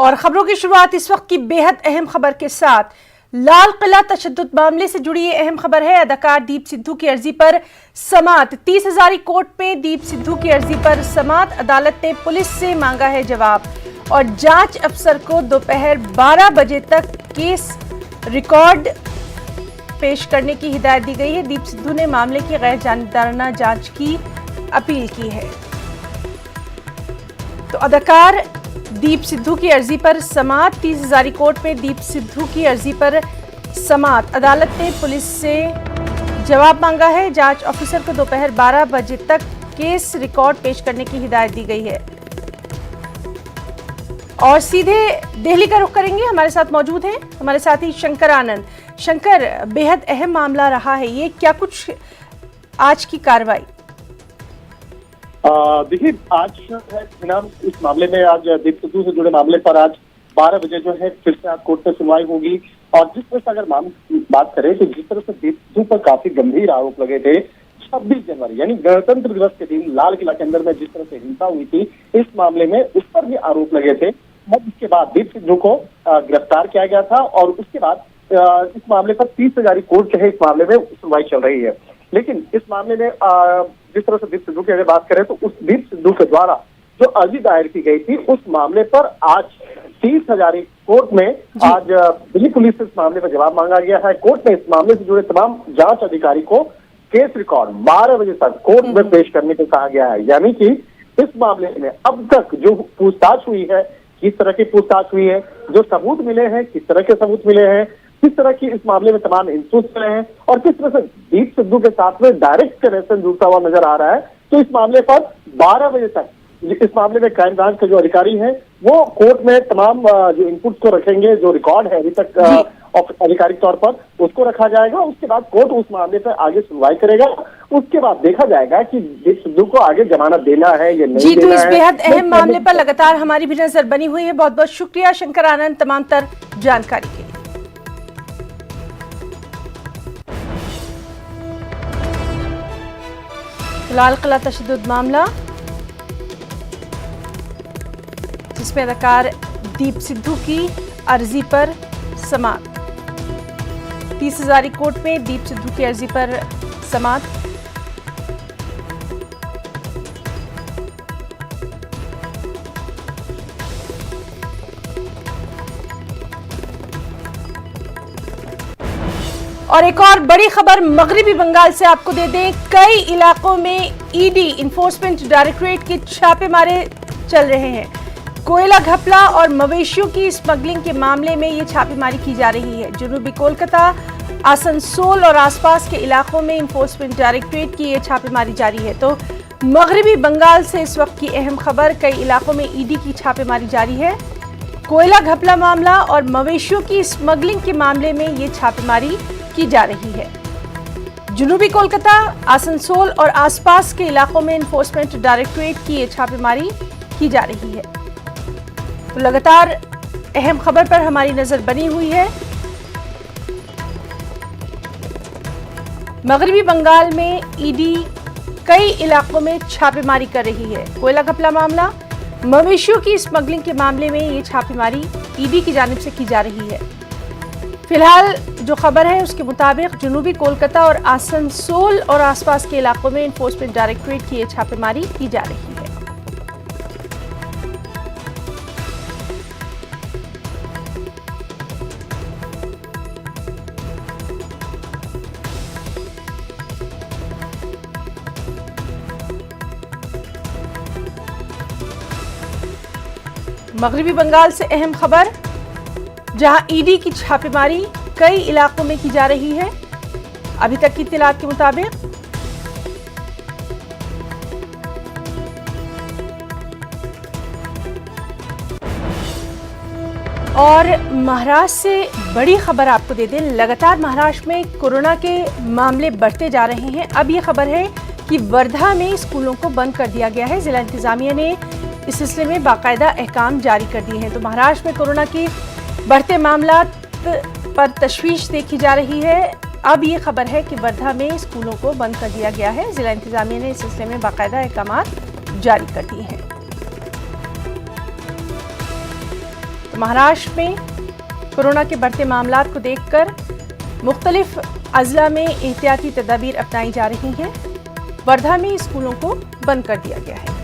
और खबरों की शुरुआत इस वक्त की बेहद अहम खबर के साथ। लाल किला तशद्दुद मामले से जुड़ी ये अहम खबर है। अदाकार दीप सिद्धू की अर्जी पर समात। 30 हजारी कोर्ट में दीप सिद्धू की अर्जी पर समात। अदालत ने पुलिस से मांगा है जवाब और जांच अफसर को दोपहर 12 बजे तक केस रिकॉर्ड पेश करने की हिदायत दी गई है। दीप सिद्धू ने मामले की गैर जानिबदाराना जांच की अपील की है। तो अदाकार दीप सिद्धू की अर्जी पर समात। 30 हजारी कोर्ट में दीप सिद्धू की अर्जी पर समात। अदालत ने पुलिस से जवाब मांगा है। जांच ऑफिसर को दोपहर 12 बजे तक केस रिकॉर्ड पेश करने की हिदायत दी गई है। और सीधे दिल्ली का रुख करेंगे। हमारे साथ मौजूद हैं हमारे साथी शंकर आनंद। शंकर, बेहद अहम मामला रहा है ये, क्या कुछ आज की कार्रवाई? देखिए, आज है ना, इस मामले में आज दीप सिद्धू से जुड़े मामले पर आज 12 बजे जो है फिर से आज कोर्ट में सुनवाई होगी। और जिस तरह से अगर बात करें तो जिस तरह से दीप सिद्धू पर काफी गंभीर आरोप लगे थे 26 जनवरी यानी गणतंत्र दिवस के दिन लाल किला के अंदर में जिस तरह से हिंसा हुई थी, इस मामले में उस पर भी आरोप लगे थे। अब इसके बाद दीप सिद्धू को गिरफ्तार किया गया था और उसके बाद इस मामले पर 30 हजारी कोर्ट जो है इस मामले में सुनवाई चल रही है। लेकिन इस मामले में जिस तरह से दीप सिद्धू की अगर बात करें तो उस दीप सिद्धू के द्वारा जो अर्जी दायर की गई थी उस मामले पर आज 30 हजारी कोर्ट में आज दिल्ली पुलिस से इस मामले पर जवाब मांगा गया है। कोर्ट ने इस मामले से जुड़े तमाम जांच अधिकारी को केस रिकॉर्ड 12 बजे तक कोर्ट में पेश करने को कहा गया है। यानी कि इस मामले में अब तक जो पूछताछ हुई है, किस तरह की पूछताछ हुई है, जो सबूत मिले हैं, किस तरह के सबूत मिले हैं, किस तरह की इस मामले में तमाम इंसूस मिले हैं और किस तरह से दीप सिद्धू के साथ में डायरेक्ट कनेक्शन जुड़ता हुआ नजर आ रहा है। तो इस मामले पर 12 बजे तक इस मामले में क्राइम ब्रांच के जो अधिकारी हैं वो कोर्ट में तमाम जो इनपुट्स को रखेंगे, जो रिकॉर्ड है अभी तक आधिकारिक तौर पर उसको रखा जाएगा। उसके बाद कोर्ट उस मामले पर आगे सुनवाई करेगा। उसके बाद देखा जाएगा कि दीप सिद्धू को आगे जमानत देना है या नहीं देना है। तो इस बेहद अहम मामले पर लगातार हमारी भी नजर बनी हुई है। बहुत बहुत शुक्रिया शंकर आनंद तमाम तर जानकारी के लिए। लाल किला तशद्दुद मामला जिसमें अदाकार दीप सिद्धू की अर्जी पर समात। 30 हजारी कोर्ट में दीप सिद्धू की अर्जी पर समात। और एक और बड़ी खबर मगरिबी बंगाल से आपको दे दें। कई इलाकों में ईडी इन्फोर्समेंट डायरेक्टरेट के छापेमारे चल रहे हैं। कोयला घपला और मवेशियों की स्मगलिंग के मामले में ये छापेमारी की जा रही है। जनूबी कोलकाता, आसनसोल और आसपास के इलाकों में इन्फोर्समेंट डायरेक्टरेट की ये छापेमारी जारी है। तो मगरिबी बंगाल से इस वक्त की अहम खबर, कई इलाकों में ईडी की छापेमारी जारी है। कोयला घपला मामला और मवेशियों की स्मगलिंग के मामले में ये छापेमारी की जा रही है। जनूबी कोलकाता, आसनसोल और आसपास के इलाकों में इन्फोर्समेंट डायरेक्टरेट की ये छापेमारी की जा रही है। तो लगातार अहम खबर पर हमारी नजर बनी हुई है। मगरिबी बंगाल में ईडी कई इलाकों में छापेमारी कर रही है। कोयला घपला मामला, मवेशियों की स्मगलिंग के मामले में ये छापेमारी ईडी की जानिब से की जा रही है। फिलहाल जो खबर है उसके मुताबिक जनूबी कोलकाता और आसनसोल और आसपास के इलाकों में इन्फोर्समेंट डायरेक्टरेट की ये छापेमारी की जा रही है। मगरिबी बंगाल से अहम खबर, जहां ईडी की छापेमारी कई इलाकों में की जा रही है। अभी तक की इत्तलात के मुताबिक और महाराष्ट्र से बड़ी खबर आपको दे दें। लगातार महाराष्ट्र में कोरोना के मामले बढ़ते जा रहे हैं। अब ये खबर है कि वर्धा में स्कूलों को बंद कर दिया गया है। जिला इंतजामिया ने इस सिलसिले में बाकायदा अहकाम जारी कर दिए हैं। तो महाराष्ट्र में कोरोना की बढ़ते मामला पर तशवीश देखी जा रही है। अब ये खबर है कि वर्धा में स्कूलों को बंद कर दिया गया है। जिला इंतजामिया ने इस सिलसिले में बाकायदा अहकाम जारी कर दिए हैं। महाराष्ट्र में कोरोना के बढ़ते मामलात को देखकर मुख्तलिफ अजला में एहतियाती तदाबीर अपनाई जा रही हैं। वर्धा में स्कूलों को बंद कर दिया गया है।